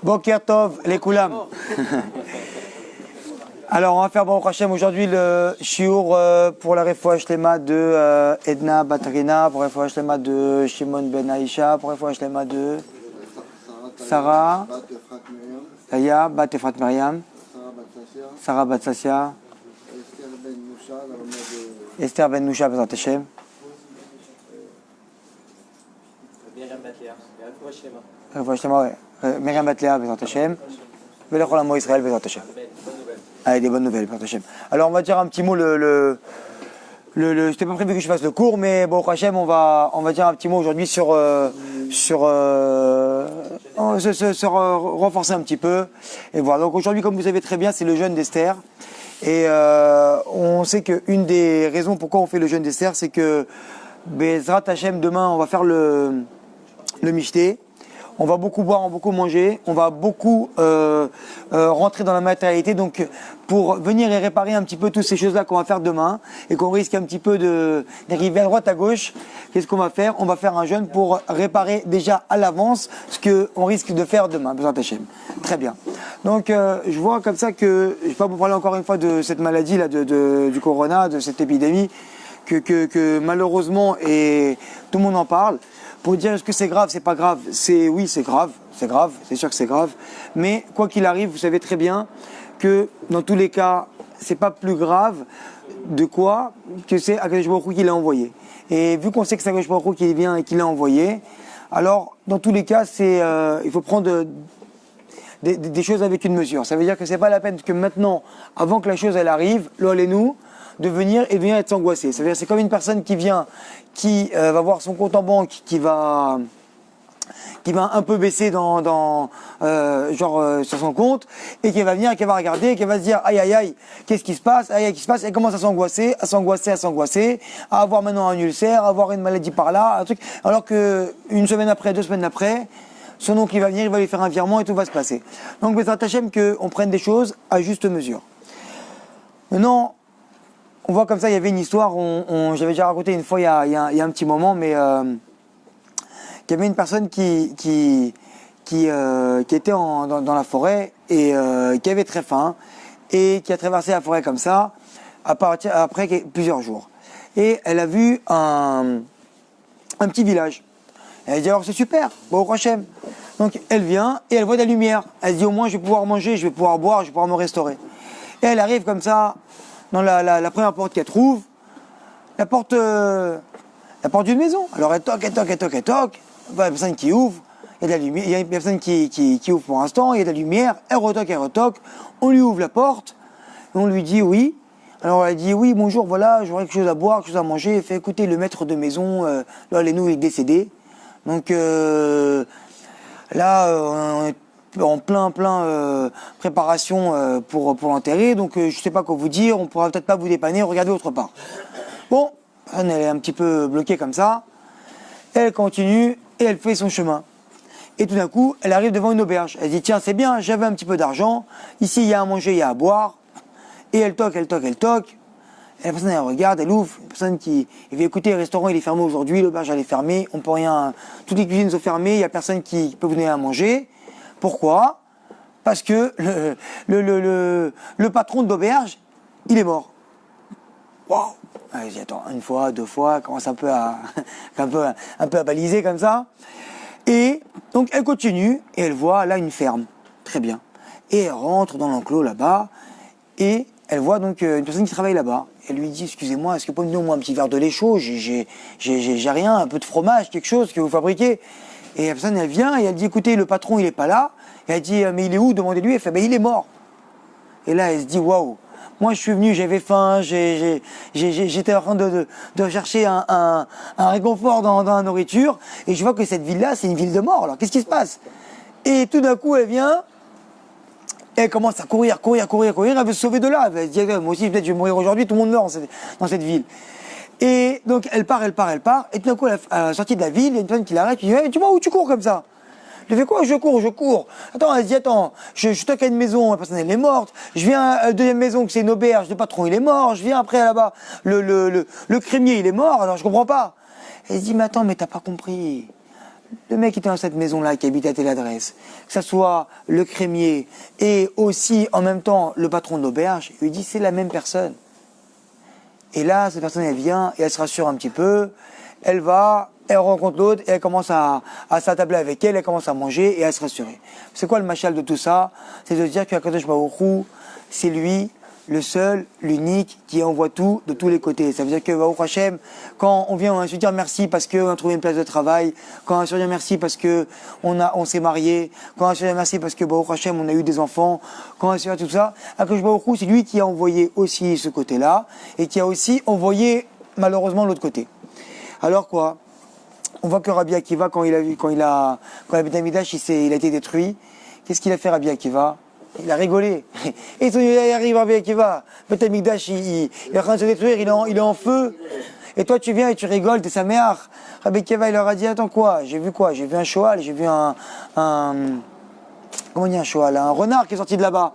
Boker Tov, les Koulam. Alors, on va faire Baruch Hashem aujourd'hui le shiur pour la refoua shlema de Edna Batrina, pour la refoua shlema de Shimon Ben Aisha, pour la refoua shlema de Sarah, Aya Bat Efrat Miriam, Sarah Bat Sassia, Esther Ben Nusha Bezrat Hashem, refoua shlema, ouais. Miriam Bat Lea Bezrat Hashem, Velechol Amo Israël Bezrat Hashem. Allez, des bonnes nouvelles, Bezrat Hashem. Alors, on va dire un petit mot, c'était pas prévu que je fasse le cours, mais bon, Hashem, on va dire un petit mot aujourd'hui sur renforcer un petit peu. Et voilà. Donc aujourd'hui, comme vous savez très bien, c'est le jeûne d'Esther. Et on sait qu'une des raisons pourquoi on fait le jeûne d'Esther, c'est que Bezrat Hashem, demain, on va faire le Mishté. On va beaucoup boire, on va beaucoup manger, on va beaucoup rentrer dans la matérialité. Donc, pour venir et réparer un petit peu toutes ces choses-là qu'on va faire demain et qu'on risque un petit peu d'arriver à droite, à gauche, qu'est-ce qu'on va faire? On va faire un jeûne pour réparer déjà à l'avance ce qu'on risque de faire demain. Bezrat Hashem. Très bien. Donc, je vois comme ça que, je ne vais pas vous parler encore une fois de cette maladie-là, du corona, de cette épidémie, que malheureusement, et tout le monde en parle. Pour dire est-ce que c'est grave, c'est pas grave, oui, c'est grave, c'est sûr que c'est grave. Mais quoi qu'il arrive, vous savez très bien que dans tous les cas, c'est pas plus grave de quoi que c'est Akadosh Baruch Hu qui l'a envoyé. Et vu qu'on sait que c'est Akadosh Baruch Hu qui vient et qui l'a envoyé, alors dans tous les cas, il faut prendre des choses avec une mesure. Ça veut dire que c'est pas la peine que maintenant, avant que la chose elle arrive, nous de venir être s'angoisser. Ça veut dire c'est comme une personne qui vient, qui va voir son compte en banque, qui va un peu baisser sur son compte, et qui va venir, et qui va regarder, et qui va se dire aïe aïe aïe, qu'est-ce qui se passe, aïe aïe, qu'est-ce qui se passe, et commence à s'angoisser, à avoir maintenant un ulcère, à avoir une maladie par là, un truc, alors que une semaine après, 2 semaines après, son oncle qui va venir, il va lui faire un virement et tout va se passer. Donc Bezrat Hashem qu'on prenne des choses à juste mesure. Maintenant, on voit comme ça, il y avait une histoire, j'avais déjà raconté une fois il y a un petit moment, mais qu'il y avait une personne qui était dans la forêt et qui avait très faim et qui a traversé la forêt comme ça après plusieurs jours. Et elle a vu un petit village. Elle a dit alors c'est super, Baruch Hashem. Donc elle vient et elle voit de la lumière. Elle dit au moins je vais pouvoir manger, je vais pouvoir boire, je vais pouvoir me restaurer. Et elle arrive comme ça dans la première porte qu'elle trouve, la porte d'une maison. Alors elle toque. Il y a personne qui ouvre, il y a de la lumière, il y a personne qui ouvre pour l'instant, il y a de la lumière, elle retoque, on lui ouvre la porte, et on lui dit oui. Alors elle dit oui, bonjour, voilà, j'aurais quelque chose à boire, quelque chose à manger. Elle fait écoutez, le maître de maison, là, il est décédé. Donc là, on est en plein préparation pour l'enterrer, donc je sais pas quoi vous dire, on pourra peut-être pas vous dépanner, regardez autre part. Bon, elle est un petit peu bloquée comme ça, elle continue et elle fait son chemin. Et tout d'un coup, elle arrive devant une auberge. Elle dit tiens, c'est bien, j'avais un petit peu d'argent, ici il y a à manger, il y a à boire. Et elle toque. Et la personne elle regarde, elle ouvre, la personne qui dit écoutez, le restaurant il est fermé aujourd'hui, l'auberge elle est fermée, on peut rien, toutes les cuisines sont fermées, il y a personne qui peut venir à manger. Pourquoi? Parce que le patron de l'auberge, il est mort. Waouh! Elle dit attends, 1 fois, 2 fois, elle commence un peu à baliser comme ça. Et donc elle continue et elle voit là une ferme. Très bien. Et elle rentre dans l'enclos là-bas et elle voit donc une personne qui travaille là-bas. Elle lui dit excusez-moi, est-ce que vous pouvez me donner au moins un petit verre de lait chaud? J'ai rien, un peu de fromage, quelque chose que vous fabriquez. Et la personne, elle vient et elle dit, écoutez, le patron, il est pas là. Et elle dit, mais il est où? Demandez-lui. Elle fait, il est mort. Et là, elle se dit, waouh, moi, je suis venu, j'avais faim, j'étais en train de chercher un réconfort dans la nourriture. Et je vois que cette ville-là, c'est une ville de mort. Alors, qu'est-ce qui se passe? Et tout d'un coup, elle vient, et elle commence à courir. Elle veut se sauver de là. Elle se dit, moi aussi, peut-être, je vais mourir aujourd'hui, tout le monde meurt dans cette ville. Et donc elle part, et tout d'un coup, à la sortie de la ville, il y a une personne qui l'arrête, qui dit hey, tu vois où tu cours comme ça? Je fais quoi? Je cours. Attends, elle se dit attends, je toque à une maison, la personne elle est morte, je viens à la deuxième maison que c'est une auberge, le patron il est mort, je viens après là-bas, le crémier il est mort, alors je comprends pas. Elle se dit mais attends, mais t'as pas compris. le mec qui était dans cette maison-là, qui habite à telle adresse, que ça soit le crémier et aussi en même temps le patron de l'auberge, il lui dit c'est la même personne. Et là, cette personne, elle vient et elle se rassure un petit peu, elle va, elle rencontre l'autre et elle commence à s'attabler avec elle, elle commence à manger et à se rassurer. C'est quoi le machal de tout ça? C'est de dire qu'Akadosh Baruch Hu, c'est lui, le seul, l'unique, qui envoie tout de tous les côtés. Ça veut dire que Baruch Hashem, quand on vient, on va se dire merci parce qu'on a trouvé une place de travail, quand on va se dire merci parce que on s'est marié, quand on va se dire merci parce que Baruch Hashem, on a eu des enfants, quand on va se dire tout ça, Akadosh Baruch Hu, c'est lui qui a envoyé aussi ce côté-là et qui a aussi envoyé malheureusement l'autre côté. Alors quoi? On voit que Rabbi Akiva, quand le Beth Amikdash il a été détruit, qu'est-ce qu'il a fait Rabbi Akiva? Il a rigolé. Et il arrive Rabbi Akiva, le Beth Amikdash il est en train de se détruire, il est en feu. Et toi tu viens et tu rigoles, t'es sa mère. Rabbi Akiva il leur a dit attends quoi? J'ai vu un cheval, j'ai vu un comment on dit un cheval? Un renard qui est sorti de là-bas.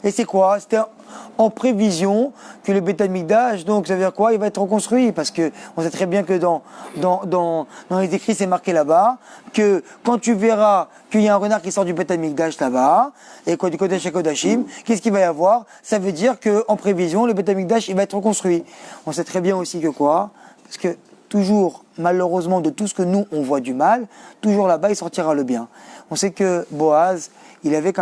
Et c'est quoi? C'était en prévision que le Beth Amikdash, donc ça veut dire quoi? Il va être reconstruit parce que on sait très bien que dans les écrits c'est marqué là-bas que quand tu verras qu'il y a un renard qui sort du Beth Amikdash là-bas et quoi du Kodesh HaKodashim, qu'est-ce qu'il va y avoir? Ça veut dire que en prévision le Beth Amikdash il va être reconstruit. On sait très bien aussi que quoi? Parce que toujours malheureusement de tout ce que nous on voit du mal, toujours là-bas il sortira le bien. On sait que Boaz, il avait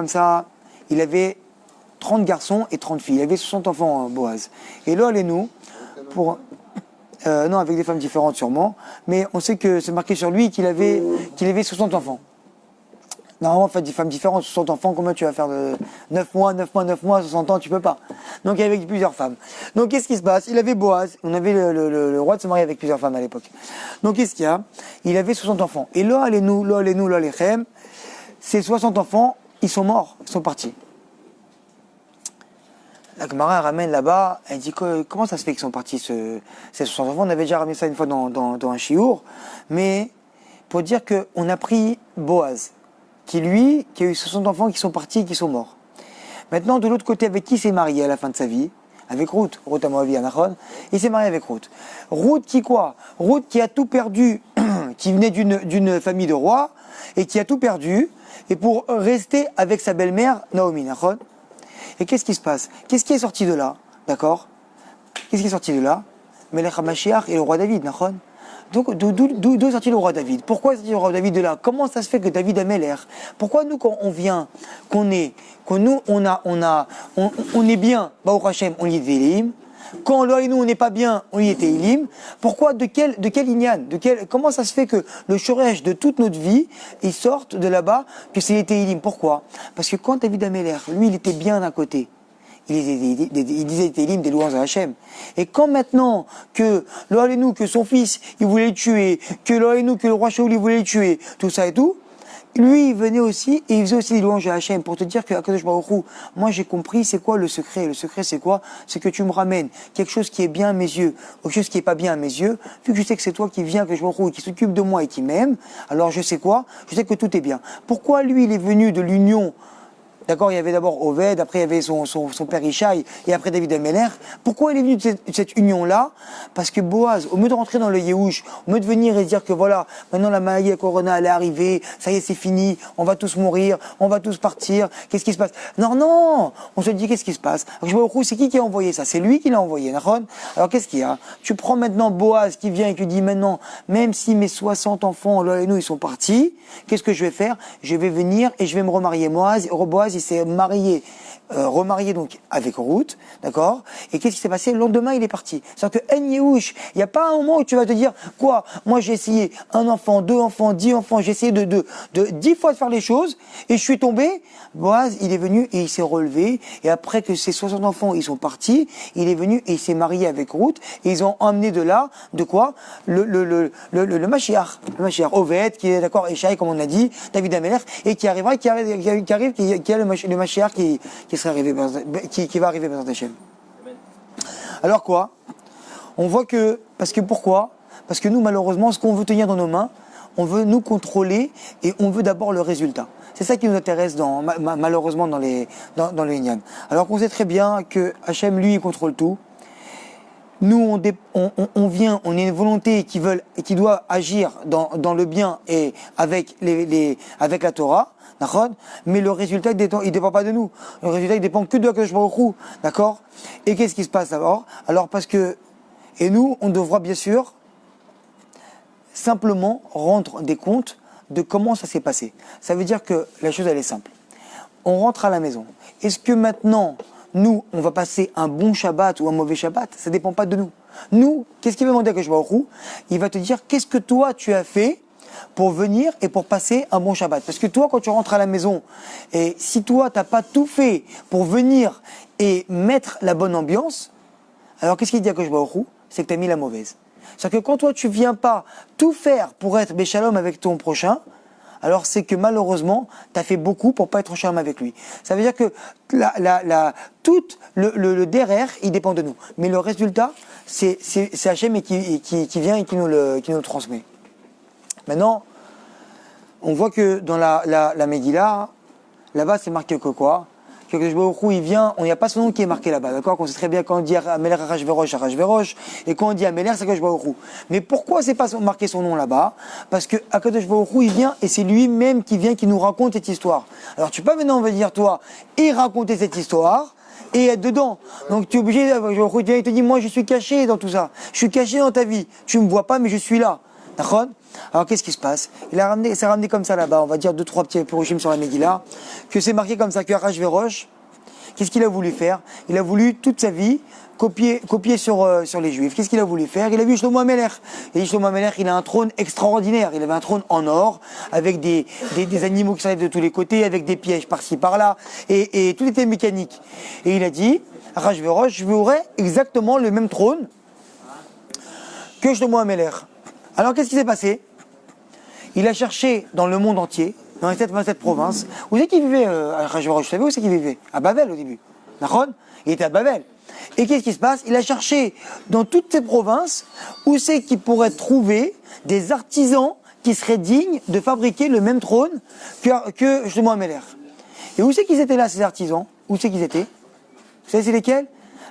30 garçons et 30 filles. Il avait 60 enfants, Boaz. Et là, allez-nous, non, avec des femmes différentes sûrement, mais on sait que c'est marqué sur lui qu'il avait 60 enfants. Normalement, en fait, des femmes différentes, 60 enfants, comment tu vas faire de 9 mois, 60 ans, tu peux pas. Donc, il y avait plusieurs femmes. Donc, qu'est-ce qui se passe? Il avait Boaz, on avait le roi de se marier avec plusieurs femmes à l'époque. Donc, qu'est-ce qu'il y a? Il avait 60 enfants. Et là, allez-nous, ces 60 enfants, ils sont morts, ils sont partis. La Gemara ramène là-bas, elle dit comment ça se fait qu'ils sont partis ces 60 enfants? On avait déjà ramené ça une fois dans un chiour, mais pour dire qu'on a pris Boaz, qui a eu 60 enfants qui sont partis et qui sont morts. Maintenant, de l'autre côté, avec qui s'est marié à la fin de sa vie? Avec Ruth à Moavi, Anachon. Il s'est marié avec Ruth. Ruth qui quoi? Ruth qui a tout perdu, qui venait d'une famille de rois, et qui a tout perdu, et pour rester avec sa belle-mère, Naomi, Anachon. Et qu'est-ce qui se passe? Qu'est-ce qui est sorti de là? D'accord? Qu'est-ce qui est sorti de là? Melech HaMashiach et le roi David, Nachon. Donc, d'où est sorti le roi David? Pourquoi est sorti le roi David de là? Comment ça se fait que David a Melech? Pourquoi nous, quand on vient, on est bien, Baruch Hashem, on y est Télim. Quand là et nous on n'est pas bien, on y est Télim. Pourquoi? De quel lignan? Comment ça se fait que le shoresh de toute notre vie, ils sortent de là-bas, que c'est les Télim? Pourquoi? Parce que quand David Améler, lui, il était bien d'un côté. Il disait Télim, des louanges à Hachem. Et quand maintenant que nous, que son fils, il voulait le tuer, que nous, que le roi Shaoul, il voulait le tuer, tout ça et tout, lui, il venait aussi, et il faisait aussi des louanges à Hachem pour te dire que Akadosh Baruch Hu, moi j'ai compris c'est quoi le secret. Le secret c'est quoi? C'est que tu me ramènes quelque chose qui est bien à mes yeux, ou quelque chose qui est pas bien à mes yeux, vu que je sais que c'est toi qui viens, Akadosh Baruch Hu, qui s'occupe de moi et qui m'aime, alors je sais quoi? Je sais que tout est bien. Pourquoi lui, il est venu de l'union? D'accord, il y avait d'abord Oved, après il y avait son père Ishaï, et après David Améler. Pourquoi il est venu de cette union-là? Parce que Boaz, au lieu de rentrer dans le Yehush, au lieu de venir et dire que voilà, maintenant la maladie, la corona, elle est arrivée, ça y est, c'est fini, on va tous mourir, on va tous partir, qu'est-ce qui se passe? Non, on se dit qu'est-ce qui se passe? C'est qui a envoyé ça? C'est lui qui l'a envoyé, Nahon. Alors qu'est-ce qu'il y a? Tu prends maintenant Boaz qui vient et qui dit maintenant, même si mes 60 enfants, là et nous, ils sont partis, qu'est-ce que je vais faire? Je vais venir et je vais me remarier. Boaz, il s'est remarié donc avec Ruth, d'accord? Et qu'est-ce qui s'est passé? Le lendemain, il est parti. C'est-à-dire que En Yehush, il n'y a pas un moment où tu vas te dire, quoi? Moi, j'ai essayé un enfant, 2 enfants, 10 enfants, j'ai essayé de 10 fois de faire les choses, et je suis tombé. Boaz, il est venu et il s'est relevé, et après que ces 60 enfants, ils sont partis, il est venu et il s'est marié avec Ruth, et ils ont emmené de là, de quoi? Le Mashiach. Le Mashiach. Oved, qui est, d'accord, Eshaï, comme on a dit, David Améler, et qui arrivera, qui a le Mashiach qui va arriver Bezrat Hashem. Alors quoi? On voit que, pourquoi? Parce que nous, malheureusement, ce qu'on veut tenir dans nos mains, on veut nous contrôler et on veut d'abord le résultat. C'est ça qui nous intéresse malheureusement dans le Inyan. Alors qu'on sait très bien que Hachem, lui, il contrôle tout. nous, on vient, on est une volonté qui doit agir dans le bien et avec avec la Torah, d'accord? Mais le résultat, il dépend pas de nous. Le résultat, il dépend que de Akadosh Baruch Hu, d'accord? Et qu'est-ce qui se passe alors? Alors parce que, et nous, on devra bien sûr simplement rendre des comptes de comment ça s'est passé. Ça veut dire que la chose, elle est simple. On rentre à la maison. Est-ce que maintenant, nous, on va passer un bon Shabbat ou un mauvais Shabbat? Ça ne dépend pas de nous. Nous, qu'est-ce qu'il va demander à Akadosh Baruch Hu? Il va te dire, qu'est-ce que toi, tu as fait pour venir et pour passer un bon Shabbat? Parce que toi, quand tu rentres à la maison, et si toi, tu n'as pas tout fait pour venir et mettre la bonne ambiance, alors qu'est-ce qu'il dit à Akadosh Baruch Hu? C'est que tu as mis la mauvaise. C'est-à-dire que quand toi, tu viens pas tout faire pour être béchalom avec ton prochain, alors c'est que malheureusement, tu as fait beaucoup pour pas être en shalom avec lui. Ça veut dire que tout le derrière, il dépend de nous. Mais le résultat, c'est Hachem qui vient et qui nous le transmet. Maintenant, on voit que dans la Megillah, là-bas, c'est marqué que quoi? Que il vient, il n'y a pas son nom qui est marqué là-bas, d'accord? On sait très bien quand on dit Ameler Arashverosh, et quand on dit Ameler, c'est Akadosh Baruch Hu. Mais pourquoi c'est pas marqué son nom là-bas? Parce que Akadosh Baruch Hu, il vient, et c'est lui-même qui vient, qui nous raconte cette histoire. Alors tu peux pas maintenant venir toi, et raconter cette histoire, et être dedans. Donc tu es obligé, il vient et te dit, moi je suis caché dans tout ça. Je suis caché dans ta vie. Tu me vois pas, mais je suis là. D'accord? Alors qu'est-ce qui se passe? C'est ramené comme ça là-bas, on va dire 2-3 petits pérochim sur la Megillah, que c'est marqué comme ça, que Arashverosh, qu'est-ce qu'il a voulu faire? Il a voulu toute sa vie copier sur les Juifs. Qu'est-ce qu'il a voulu faire? Il a vu Shlomo HaMelech. Et Shlomo HaMelech, il a un trône extraordinaire. Il avait un trône en or, avec des animaux qui sortaient de tous les côtés, avec des pièges par-ci par-là, et tout était mécanique. Et il a dit, Arashverosh, je voudrais exactement le même trône que Shlomo HaMelech. Alors qu'est-ce qui s'est passé? Il a cherché dans le monde entier, dans les 27 provinces. Où c'est qu'il vivait Arashverosh? Vous savez où c'est qu'il vivait? À Babel au début. D'accord? Il était à Babel. Et qu'est-ce qui se passe? Il a cherché dans toutes ces provinces où c'est qu'il pourrait trouver des artisans qui seraient dignes de fabriquer le même trône que Shlomo HaMelech. Et où c'est qu'ils étaient là, ces artisans? Où c'est qu'ils étaient? Vous savez c'est lesquels?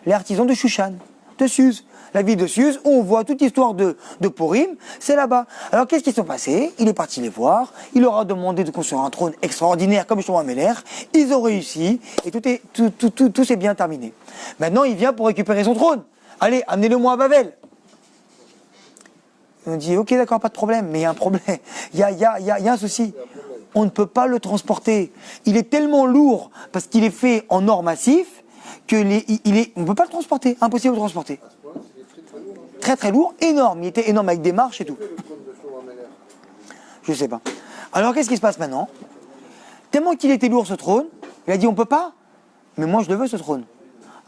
Les artisans de Shushan, de Suse. La ville de Suse, où on voit toute l'histoire de Purim, c'est là-bas. Alors qu'est-ce qui s'est passé? Il est parti les voir, il leur a demandé de construire un trône extraordinaire comme Shlomo HaMelech, ils ont réussi, et tout s'est bien terminé. Maintenant, il vient pour récupérer son trône. Allez, amenez-le-moi à Babel. On dit, ok, d'accord, pas de problème, mais il y a un problème, il y a un souci. On ne peut pas le transporter. Il est tellement lourd, parce qu'il est fait en or massif, on ne peut pas le transporter, impossible de le transporter. Très très lourd, énorme, il était énorme avec des marches et tout. Je sais pas. Alors qu'est-ce qui se passe maintenant? Tellement qu'il était lourd ce trône, il a dit on peut pas, mais moi je le veux ce trône.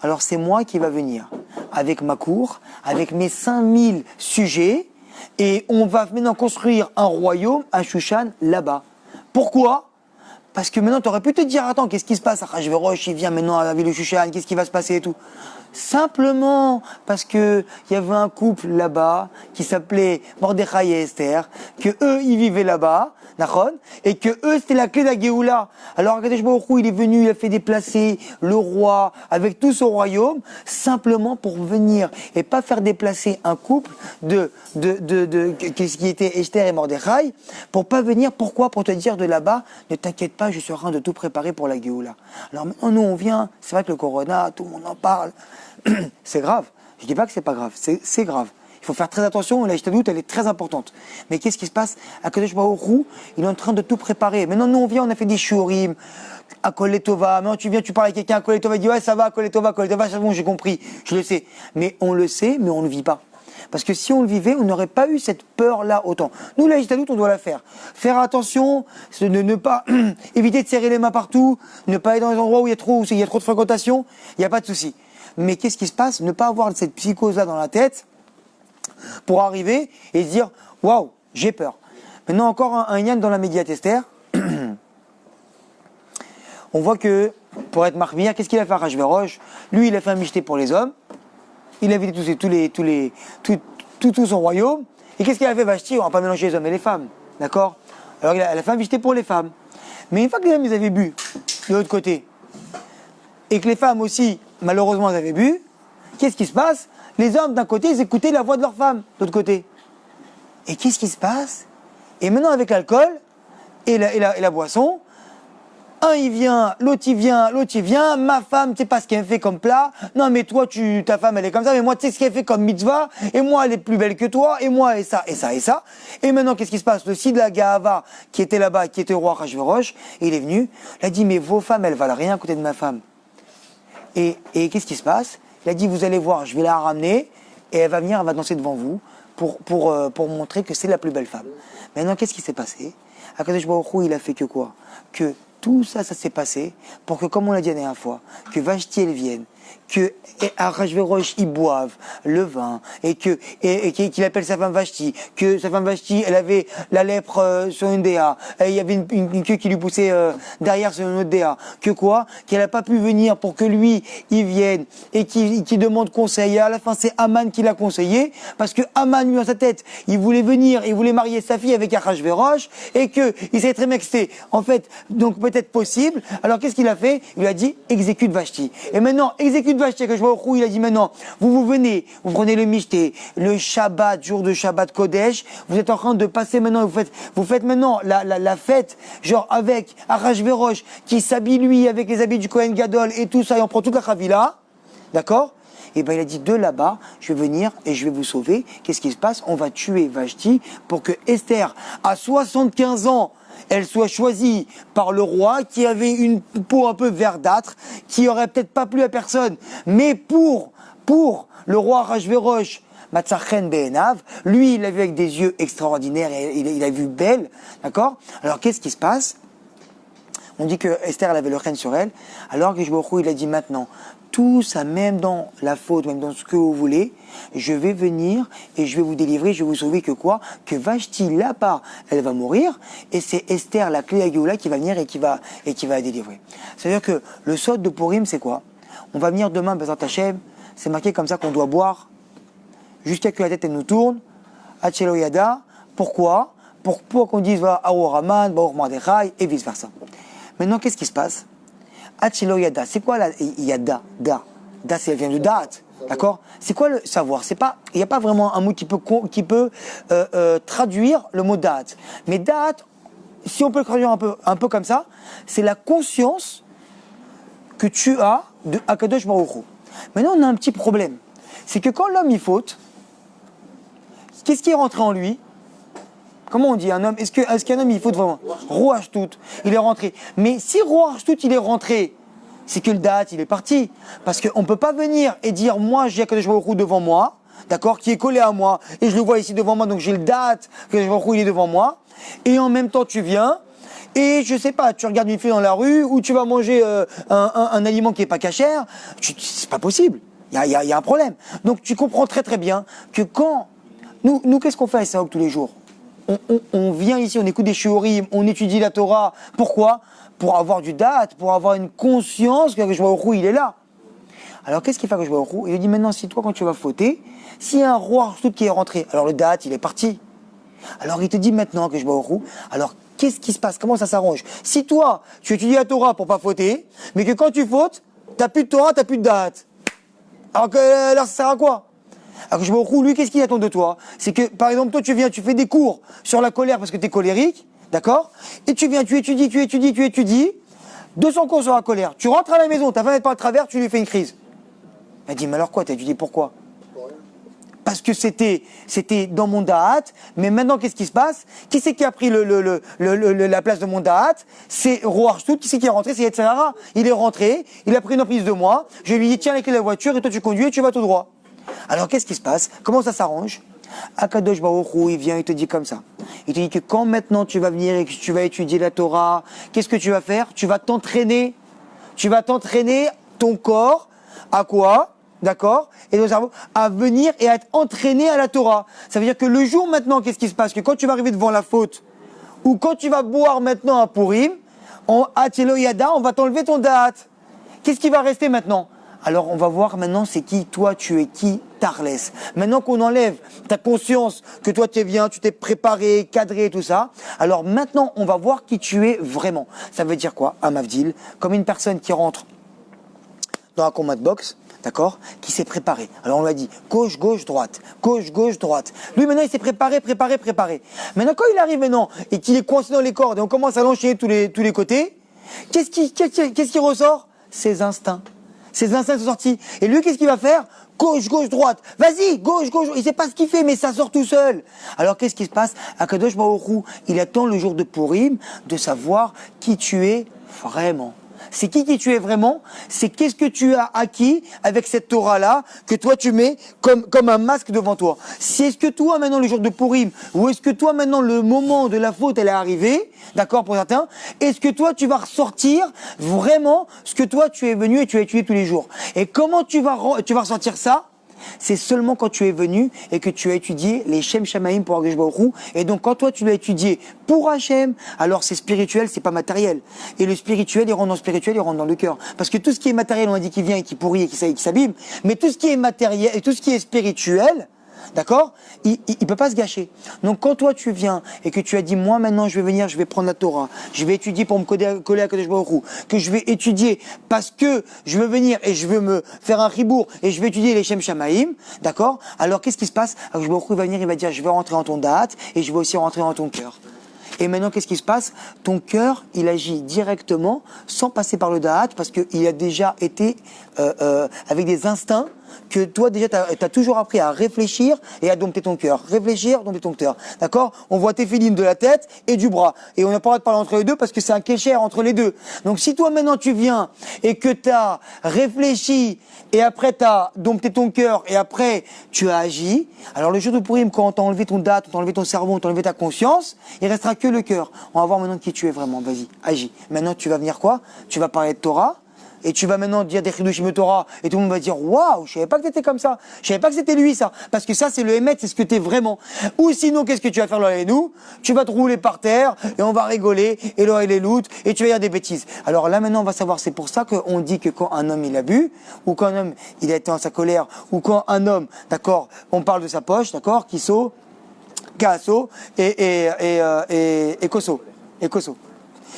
Alors c'est moi qui va venir, avec ma cour, avec mes 5000 sujets, et on va maintenant construire un royaume à Shushan là-bas. Pourquoi? Parce que maintenant tu aurais pu te dire attends qu'est-ce qui se passe? Arashverosh il vient maintenant à la ville de Shushan, qu'est-ce qui va se passer et tout? Simplement parce que il y avait un couple là-bas qui s'appelait Mordechai et Esther, que eux ils vivaient là-bas, d'accord, et que eux c'était la clé de la Géoula. Alors Akadosh Baruch Hu, il est venu, il a fait déplacer le roi avec tout son royaume simplement pour venir et pas faire déplacer un couple qui était Esther et Mordechai pour pas venir. Pourquoi? Pour te dire de là-bas, ne t'inquiète pas, je suis en train de tout préparer pour la Géoula. Alors maintenant nous on vient, c'est vrai que le Corona, tout le monde en parle. C'est grave. Je dis pas que c'est pas grave. C'est grave. Il faut faire très attention. La Ishtadout, elle est très importante. Mais qu'est-ce qui se passe? Akadosh Baruch Hu, il est en train de tout préparer. Maintenant, nous, on vient, on a fait des shurim, à Koletova. Maintenant, tu viens, tu parles avec quelqu'un à Koletova, il dit, ouais, ça va, Koletova, c'est bon, j'ai compris. Je le sais. Mais on le sait, mais on ne le vit pas. Parce que si on le vivait, on n'aurait pas eu cette peur-là autant. Nous, la Ishtadout, on doit la faire. Faire attention, ne pas éviter de serrer les mains partout, ne pas aller dans les endroits où il y a trop de fréquentation. Il n'y a pas de souci. Mais qu'est-ce qui se passe? Ne pas avoir cette psychose-là dans la tête pour arriver et se dire « Waouh, j'ai peur ». Maintenant, encore un yann dans la Megillat Esther. On voit que, pour être marmire, qu'est-ce qu'il a fait à Arashverosh? Lui, il a fait un michté pour les hommes. Il a vidé tout son royaume. Et qu'est-ce qu'il a fait Vashti? On ne va pas mélanger les hommes et les femmes. D'accord? Alors, il a fait un michté pour les femmes. Mais une fois que les hommes ils avaient bu de l'autre côté, et que les femmes aussi, malheureusement, elles avaient bu, qu'est-ce qui se passe? Les hommes, d'un côté, ils écoutaient la voix de leur femme, de l'autre côté. Et qu'est-ce qui se passe? Et maintenant, avec l'alcool et la boisson, un il vient, l'autre il vient, ma femme, tu sais pas ce qu'elle fait comme plat, non mais toi, ta femme elle est comme ça, mais moi tu sais ce qu'elle fait comme mitzvah, et moi elle est plus belle que toi, et moi et ça, et ça, et ça. Et maintenant qu'est-ce qui se passe? Le Sid la Gahava, qui était là-bas, qui était roi Achashverosh, il est venu, il a dit mais vos femmes elles valent rien à côté de ma femme. Et qu'est-ce qui se passe? Il a dit vous allez voir, je vais la ramener, et elle va venir, elle va danser devant vous, pour montrer que c'est la plus belle femme. Maintenant qu'est-ce qui s'est passé? Akadosh Baruch Hu, il a fait que quoi? Que tout ça, ça s'est passé pour que, comme on l'a dit la dernière fois, que Vashti, elle vienne, que Achashverosh, il boive le vin, et qu'il appelle sa femme Vashti, que sa femme Vashti, elle avait la lèpre sur une déa, et il y avait une queue qui lui poussait derrière sur une autre déa, que quoi? Qu'elle n'a pas pu venir pour que lui, il vienne, et qu'il demande conseil, et à la fin, c'est Aman qui l'a conseillé, parce que Aman, lui, dans sa tête, il voulait venir, il voulait marier sa fille avec Achashverosh, et il savait très bien que c'était, en fait, donc peut-être possible. Alors qu'est-ce qu'il a fait? Il lui a dit, exécute Vashti. Et maintenant, exécute Vashti, que je vois au coup, il a dit maintenant, vous venez, vous prenez le Mishté, le Shabbat, jour de Shabbat Kodesh, vous êtes en train de passer maintenant, vous faites maintenant la fête, genre avec Achashverosh, qui s'habille lui avec les habits du Kohen Gadol et tout ça, et on prend toute la Chavila, d'accord? Et ben il a dit, de là-bas, je vais venir et je vais vous sauver. Qu'est-ce qui se passe? On va tuer Vashti pour que Esther, à 75 ans, elle soit choisie par le roi qui avait une peau un peu verdâtre, qui aurait peut-être pas plu à personne, mais pour le roi Achashverosh, Matzachen Be'enav, lui il l'a vu avec des yeux extraordinaires, et il a vu belle, d'accord? Alors qu'est-ce qui se passe? On dit que Esther elle avait le reine sur elle, alors que il a dit maintenant, tout ça, même dans la faute, même dans ce que vous voulez, je vais venir et je vais vous délivrer, je vais vous sauver que quoi? Que Vashti, là-bas, elle va mourir, et c'est Esther, la clé à Géoula, qui va venir et qui va la délivrer. C'est-à-dire que le sot de Purim, c'est quoi? On va venir demain, Bezrat Hashem, c'est marqué comme ça qu'on doit boire, jusqu'à que la tête elle nous tourne, Hachelo Yada. Pourquoi? Pour qu'on dise, voilà, Aor Haman, Baor Mordechai, et vice-versa. Maintenant, qu'est-ce qui se passe? Hachelo Yada, c'est quoi la Yada? Da, ça vient de Da'at, d'accord? C'est quoi le savoir? Il n'y a pas vraiment un mot qui peut traduire le mot Da'at. Mais Da'at, si on peut le traduire un peu comme ça, c'est la conscience que tu as de Akadosh Baruch Hu. Maintenant, on a un petit problème. C'est que quand l'homme il faute, qu'est-ce qui est rentré en lui? Comment on dit un homme? Est-ce qu'un homme il faute vraiment? Roach tout, il est rentré. Mais si Roach tout il est rentré, c'est que le date il est parti. Parce qu'on ne peut pas venir et dire moi j'ai Akadosh Baruch Hu devant moi, d'accord, qui est collé à moi, et je le vois ici devant moi, donc j'ai le date, Akadosh Baruch Hu il est devant moi, et en même temps tu viens, et je sais pas, tu regardes une fille dans la rue, ou tu vas manger un aliment qui est pas cachère, c'est pas possible. Il y a un problème. Donc tu comprends très très bien que quand nous qu'est-ce qu'on fait à Saouk tous les jours? On vient ici, on écoute des shiurim, on étudie la Torah. Pourquoi? Pour avoir du date, pour avoir une conscience que je vois au roux, il est là. Alors qu'est-ce qu'il fait que je vois au roux? Il lui dit maintenant, si toi quand tu vas fauter, s'il y a un roi tout qui est rentré, alors le date il est parti. Alors il te dit maintenant que je vois au roux, alors qu'est-ce qui se passe? Comment ça s'arrange? Si toi, tu étudies la Torah pour pas fauter, mais que quand tu fautes, t'as plus de Torah, t'as plus de date. Alors ça sert à quoi? Alors que je me retrouve, lui, qu'est-ce qu'il attend de toi? C'est que, par exemple, toi, tu viens, tu fais des cours sur la colère parce que tu es colérique, d'accord? Et tu viens, tu étudies, 200 cours sur la colère. Tu rentres à la maison, ta femme est par le travers, tu lui fais une crise. Elle dit, mais alors quoi? T'as étudié pourquoi? Parce que c'était dans mon da'at, mais maintenant, qu'est-ce qui se passe? Qui c'est qui a pris la place de mon da'at? C'est Roar Shtout. Qui c'est qui est rentré? C'est Yetzirah. Il est rentré, il a pris une emprise de moi, je lui ai dit, tiens les clés de la voiture, et toi tu conduis et tu vas tout droit. Alors qu'est-ce qui se passe? Comment ça s'arrange? Akadosh Baruch Hu, il vient, il te dit comme ça. Il te dit que quand maintenant tu vas venir et que tu vas étudier la Torah, qu'est-ce que tu vas faire? Tu vas t'entraîner. Tu vas t'entraîner ton corps à quoi? D'accord? Et ton cerveau à venir et à être entraîné à la Torah. Ça veut dire que le jour maintenant, qu'est-ce qui se passe? Que quand tu vas arriver devant la faute, ou quand tu vas boire maintenant un Purim, en Atilo Yada, on va t'enlever ton da'at. Qu'est-ce qui va rester maintenant? Alors on va voir maintenant c'est qui, toi tu es qui, Tarles. Maintenant qu'on enlève ta conscience, que toi tu es bien, tu t'es préparé, cadré et tout ça, alors maintenant on va voir qui tu es vraiment. Ça veut dire quoi? Un Mavdil, comme une personne qui rentre dans un combat de boxe, d'accord, qui s'est préparé. Alors on lui a dit gauche, gauche, droite, gauche, gauche, droite. Lui maintenant il s'est préparé. Maintenant quand il arrive maintenant et qu'il est coincé dans les cordes et on commence à l'enchaîner tous les côtés, qu'est-ce qui ressort? Ses instincts. Ses instincts sont sortis. Et lui qu'est-ce qu'il va faire? Gauche, gauche, droite. Vas-y, gauche, gauche. Il sait pas ce qu'il fait, mais ça sort tout seul. Alors, qu'est-ce qui se passe? Akadosh Baruch Hu, il attend le jour de Purim de savoir qui tu es vraiment. C'est qui tu es vraiment? C'est qu'est-ce que tu as acquis avec cette Torah-là que toi tu mets comme un masque devant toi. Si est-ce que toi maintenant le jour de Purim, ou est-ce que toi maintenant le moment de la faute elle est arrivée, d'accord pour certains, est-ce que toi tu vas ressortir vraiment ce que toi tu es venu et tu as étudié tous les jours. Et comment tu vas ressortir ça? C'est seulement quand tu es venu et que tu as étudié les Shem Shamaim pour Akadosh Baruch Hu. Et donc quand toi tu l'as étudié pour Hachem, alors c'est spirituel, c'est pas matériel. Et le spirituel, il rentre dans le spirituel, il rentre dans le cœur. Parce que tout ce qui est matériel, on a dit qu'il vient et qui pourrit et qui s'abîme. Mais tout ce qui est matériel et tout ce qui est spirituel, d'accord, il peut pas se gâcher. Donc quand toi tu viens et que tu as dit moi maintenant je vais venir, je vais prendre la Torah, je vais étudier pour me coller à Kadosh Baruch Hu, que je vais étudier parce que je veux venir et je veux me faire un ribour et je vais étudier les Shem Shamaim, d'accord? Alors qu'est-ce qui se passe? Kadosh Baruch Hu va venir, il va dire je vais rentrer dans ton date et je vais aussi rentrer dans ton cœur. Et maintenant, qu'est-ce qui se passe? Ton cœur, il agit directement, sans passer par le da'at, parce qu'il a déjà été avec des instincts que toi, déjà, tu as toujours appris à réfléchir et à dompter ton cœur. Réfléchir, dompter ton cœur. D'accord? On voit tes filines de la tête et du bras. Et on n'a pas le droit de parler entre les deux parce que c'est un kécher entre les deux. Donc, si toi, maintenant, tu viens et que tu as réfléchi et après, tu as dompté ton cœur et après, tu as agi, alors le jour de Purim, quand on t'a enlevé ton date, on t'a enlevé ton cerveau, on t'a enlevé ta conscience, il restera que le cœur. On va voir maintenant qui tu es vraiment. Vas-y, agis. Maintenant, tu vas venir quoi? Tu vas parler de Torah. Et tu vas maintenant dire des chidushim Torah et tout le monde va dire waouh, je savais pas que t'étais comme ça, je savais pas que c'était lui ça, parce que ça c'est le Hémet, c'est ce que t'es vraiment. Ou sinon qu'est-ce que tu vas faire là et nous? Tu vas te rouler par terre et on va rigoler et l'oreille les loutes et tu vas dire des bêtises. Alors là maintenant on va savoir, c'est pour ça qu'on dit que quand un homme il a bu ou quand un homme il a été en sa colère ou quand un homme, d'accord, on parle de sa poche, d'accord, Kiso, Kaaso et Koso. Et Koso.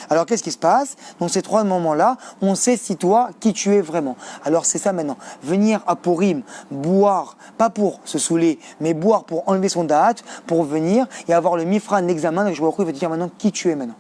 Alors qu'est-ce qui se passe? Donc ces trois moments-là, on sait si toi, qui tu es vraiment. Alors c'est ça maintenant. Venir à Purim, boire, pas pour se saouler, mais boire pour enlever son da'at, pour venir et avoir le mifran, l'examen, donc je vais te dire maintenant qui tu es maintenant.